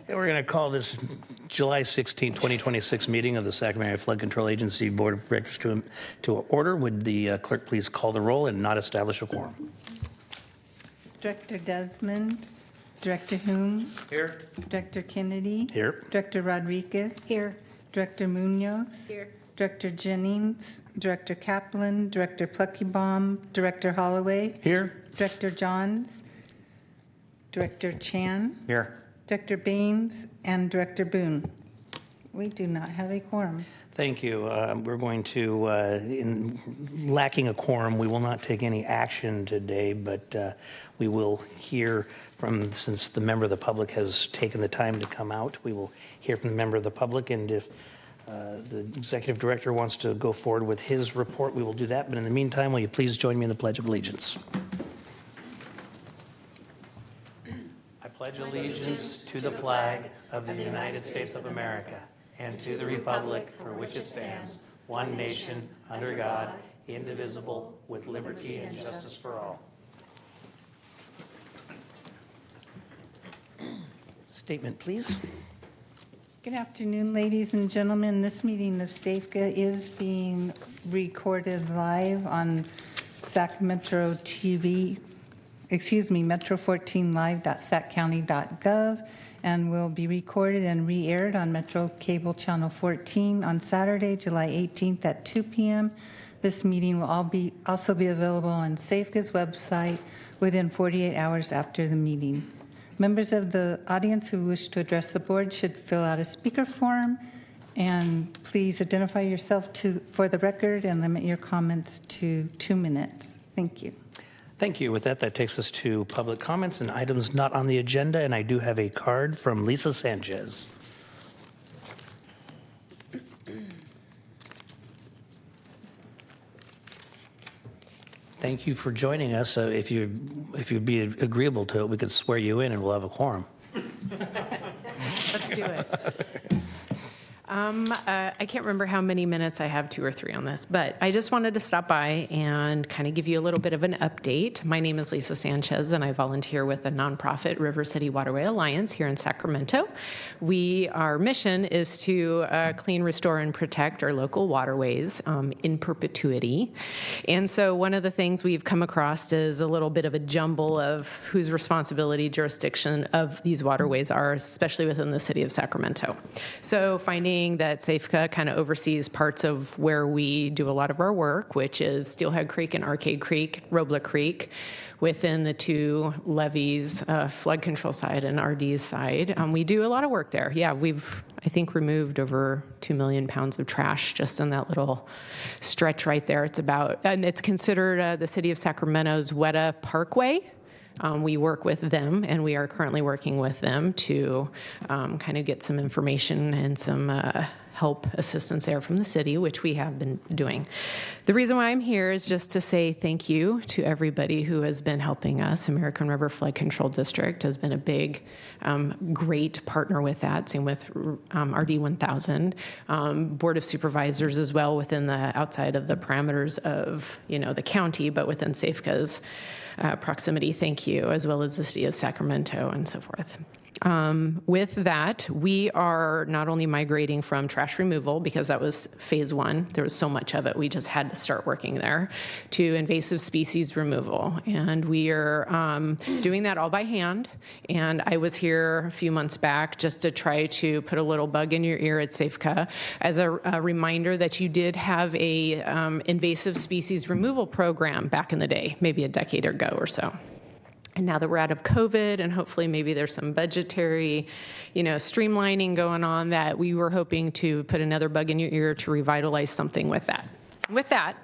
We're going to call this July 16, 2026 meeting of the Sacramento Flood Control Agency Board of Directors to order. Would the clerk please call the roll and not establish a quorum? Director Desmond, Director Hume. Here. Director Kennedy. Here. Director Rodriguez. Here. Director Munoz. Here. Director Jennings, Director Kaplan, Director Pluckybaum, Director Holloway. Here. Director Johns, Director Chan. Here. Director Baines, and Director Boone. We do not have a quorum. Thank you. We're going to, in lacking a quorum, we will not take any action today, but we will hear from, since the member of the public has taken the time to come out, we will hear from the member of the public, and if the executive director wants to go forward with his report, we will do that. But in the meantime, will you please join me in the Pledge of Allegiance? I pledge allegiance to the flag of the United States of America and to the republic for which it stands, one nation, under God, indivisible, with liberty and justice for all. Statement, please. Good afternoon, ladies and gentlemen. This meeting of Safca is being recorded live on Sacramento TV, metro14live.saccounty.gov, and will be recorded and re-aired on Metro Cable Channel 14 on Saturday, July 18th at 2 p.m. This meeting will also be available on Safca's website within 48 hours after the meeting. Members of the audience who wish to address the board should fill out a speaker form, and please identify yourself for the record and limit your comments to 2 minutes. Thank you. Thank you. With that, that takes us to public comments and items not on the agenda, and I do have a card from Lisa Sanchez. Thank you for joining us. If you'd be agreeable to it, we could swear you in and we'll have a quorum. Let's do it. I can't remember how many minutes I have, 2 or 3 on this, but I just wanted to stop by and kind of give you a little bit of an update. My name is Lisa Sanchez, and I volunteer with the nonprofit River City Waterway Alliance here in Sacramento. Our mission is to clean, restore, and protect our local waterways in perpetuity. And so one of the things we've come across is a little bit of a jumble of whose responsibility, jurisdiction of these waterways are, especially within the city of Sacramento. So finding that Safca kind of oversees parts of where we do a lot of our work, which is Steelhead Creek and Arcade Creek, Robles Creek, within the 2 levees, flood control side and RD's side. We do a lot of work there. Yeah, we've, I think, removed over 2 million pounds of trash just in that little stretch right there. It's considered the city of Sacramento's WETA Parkway. We work with them, and we are currently working with them to kind of get some information and some help assistance there from the city, which we have been doing. The reason why I'm here is just to say thank you to everybody who has been helping us. American River Flood Control District has been a big, great partner with that. Same with RD 1000, Board of Supervisors as well, within the outside of the parameters of the county, but within Safca's proximity. Thank you, as well as the city of Sacramento and so forth. With that, we are not only migrating from trash removal, because that was phase 1, there was so much of it, we just had to start working there, to invasive species removal. And we are doing that all by hand. And I was here a few months back just to try to put a little bug in your ear at Safca as a reminder that you did have a invasive species removal program back in the day, maybe a decade ago or so. And now that we're out of COVID, and hopefully maybe there's some budgetary, streamlining going on, that we were hoping to put another bug in your ear to revitalize something with that. With that,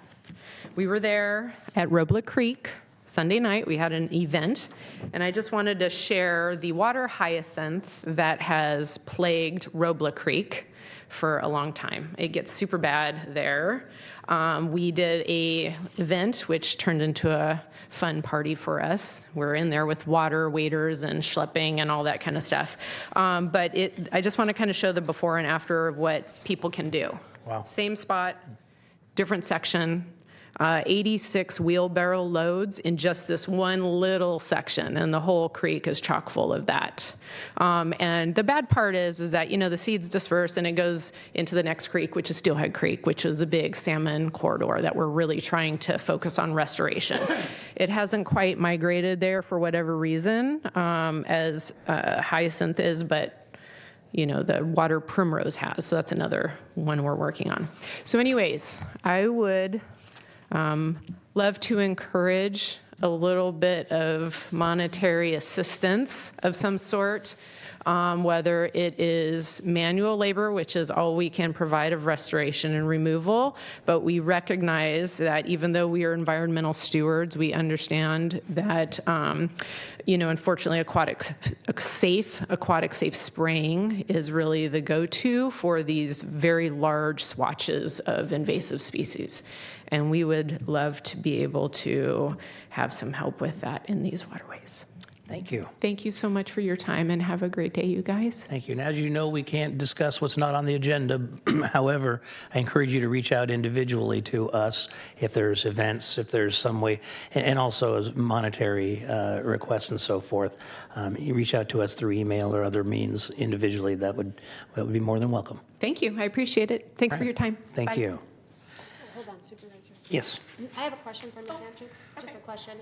we were there at Robles Creek Sunday night. We had an event, and I just wanted to share the water hyacinth that has plagued Robles Creek for a long time. It gets super bad there. We did a event which turned into a fun party for us. We're in there with water waders and schlepping and all that kind of stuff. But I just want to kind of show the before and after of what people can do. Wow. Same spot, different section, 86 wheelbarrow loads in just this one little section, and the whole creek is chock full of that. And the bad part is that, the seeds disperse and it goes into the next creek, which is Steelhead Creek, which is a big salmon corridor that we're really trying to focus on restoration. It hasn't quite migrated there for whatever reason, as hyacinth is, but the water primrose has. So that's another one we're working on. So anyways, I would love to encourage a little bit of monetary assistance of some sort, whether it is manual labor, which is all we can provide of restoration and removal, but we recognize that even though we are environmental stewards, we understand that, unfortunately, aquatic safe spraying is really the go-to for these very large swatches of invasive species. And we would love to be able to have some help with that in these waterways. Thank you. Thank you so much for your time, and have a great day, you guys. Thank you. And as you know, we can't discuss what's not on the agenda. However, I encourage you to reach out individually to us if there's events, if there's some way, and also as monetary requests and so forth. You reach out to us through email or other means individually. That would be more than welcome. Thank you. I appreciate it. Thanks for your time. Thank Bye. you. Hold on, Supervisor. Yes. I have a question for Ms. Sanchez. Just a question.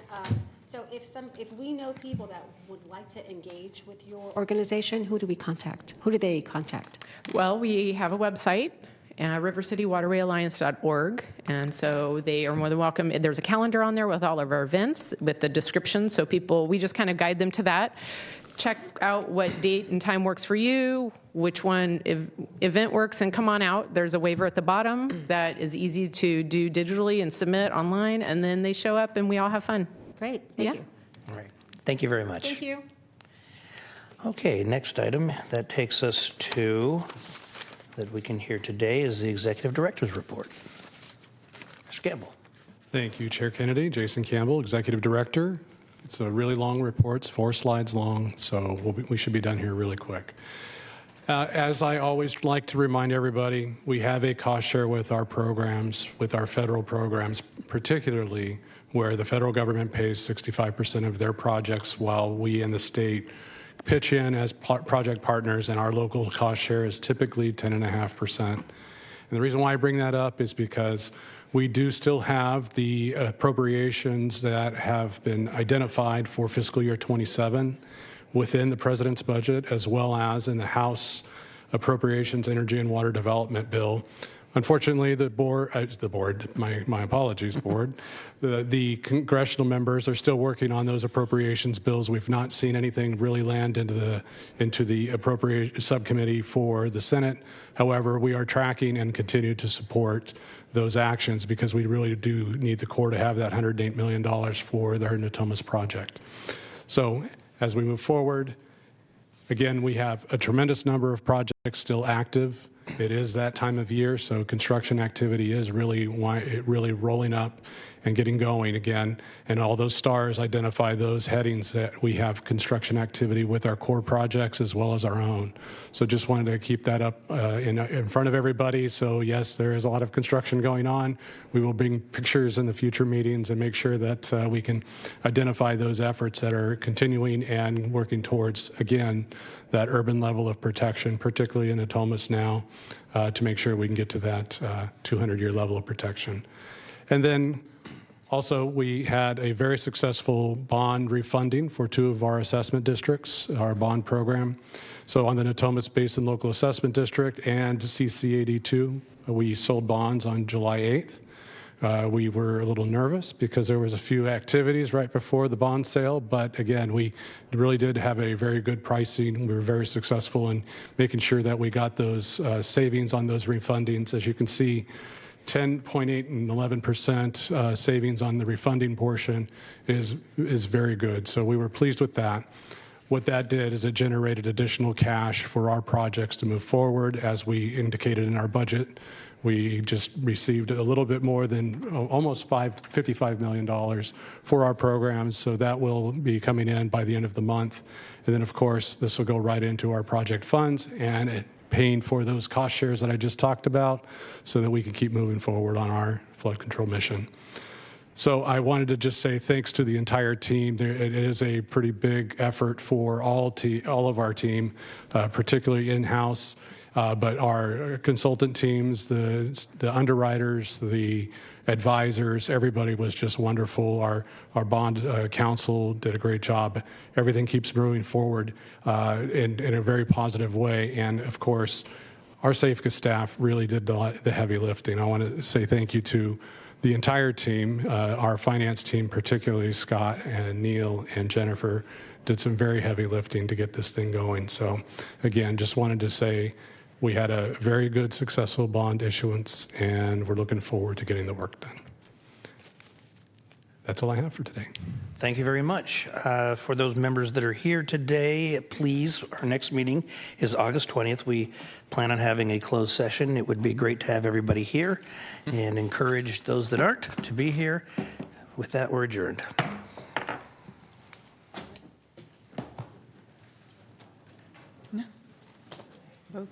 So if we know people that would like to engage with your organization, who do we contact? Who do they contact? Well, we have a website, rivercitywaterwayalliance.org, and so they are more than welcome. There's a calendar on there with all of our events, with the description, so we just kind of guide them to that. Check out what date and time works for you, which one event works, and come on out. There's a waiver at the bottom that is easy to do digitally and submit online, and then they show up and we all have fun. Great, thank you. All right. Thank you very much. Thank you. Okay, next item that takes us to, that we can hear today, is the Executive Director's Report. Mr. Campbell. Thank you, Chair Kennedy. Jason Campbell, Executive Director. It's a really long report. It's 4 slides long, so we should be done here really quick. As I always like to remind everybody, we have a cost share with our programs, with our federal programs, particularly where the federal government pays 65% of their projects while we in the state pitch in as project partners, and our local cost share is typically 10.5%. And the reason why I bring that up is because we do still have the appropriations that have been identified for fiscal year 27 within the president's budget, as well as in the House Appropriations, Energy and Water Development Bill. Unfortunately, the board, my apologies, board, the congressional members are still working on those appropriations bills. We've not seen anything really land into the appropriation subcommittee for the Senate. However, we are tracking and continue to support those actions because we really do need the Corps to have that $108 million for their Natomas project. So as we move forward, again, we have a tremendous number of projects still active. It is that time of year, so construction activity is really rolling up and getting going again. And all those stars identify those headings that we have construction activity with our core projects as well as our own. So just wanted to keep that up in front of everybody. So yes, there is a lot of construction going on. We will bring pictures in the future meetings and make sure that we can identify those efforts that are continuing and working towards, again, that urban level of protection, particularly in Natomas now, to make sure we can get to that 200-year level of protection. And then also, we had a very successful bond refunding for 2 of our assessment districts, our bond program. So on the Natomas Basin Local Assessment District and CC82, we sold bonds on July 8th. We were a little nervous because there was a few activities right before the bond sale, but again, we really did have a very good pricing. We were very successful in making sure that we got those savings on those refundings. As you can see, 10.8 and 11% savings on the refunding portion is very good. So we were pleased with that. What that did is it generated additional cash for our projects to move forward. As we indicated in our budget, we just received a little bit more than almost $55 million for our programs. So that will be coming in by the end of the month. And then, of course, this will go right into our project funds, and it paying for those cost shares that I just talked about so that we can keep moving forward on our flood control mission. So I wanted to just say thanks to the entire team. It is a pretty big effort for all of our team, particularly in-house, but our consultant teams, the underwriters, the advisors, everybody was just wonderful. Our bond counsel did a great job. Everything keeps moving forward in a very positive way. And of course, our Safca staff really did the heavy lifting. I want to say thank you to the entire team, our finance team, particularly Scott and Neil and Jennifer, did some very heavy lifting to get this thing going. So again, just wanted to say we had a very good, successful bond issuance, and we're looking forward to getting the work done. That's all I have for today. Thank you very much. For those members that are here today, please, our next meeting is August 20th. We plan on having a closed session. It would be great to have everybody here and encourage those that aren't to be here. With that, we're adjourned. No.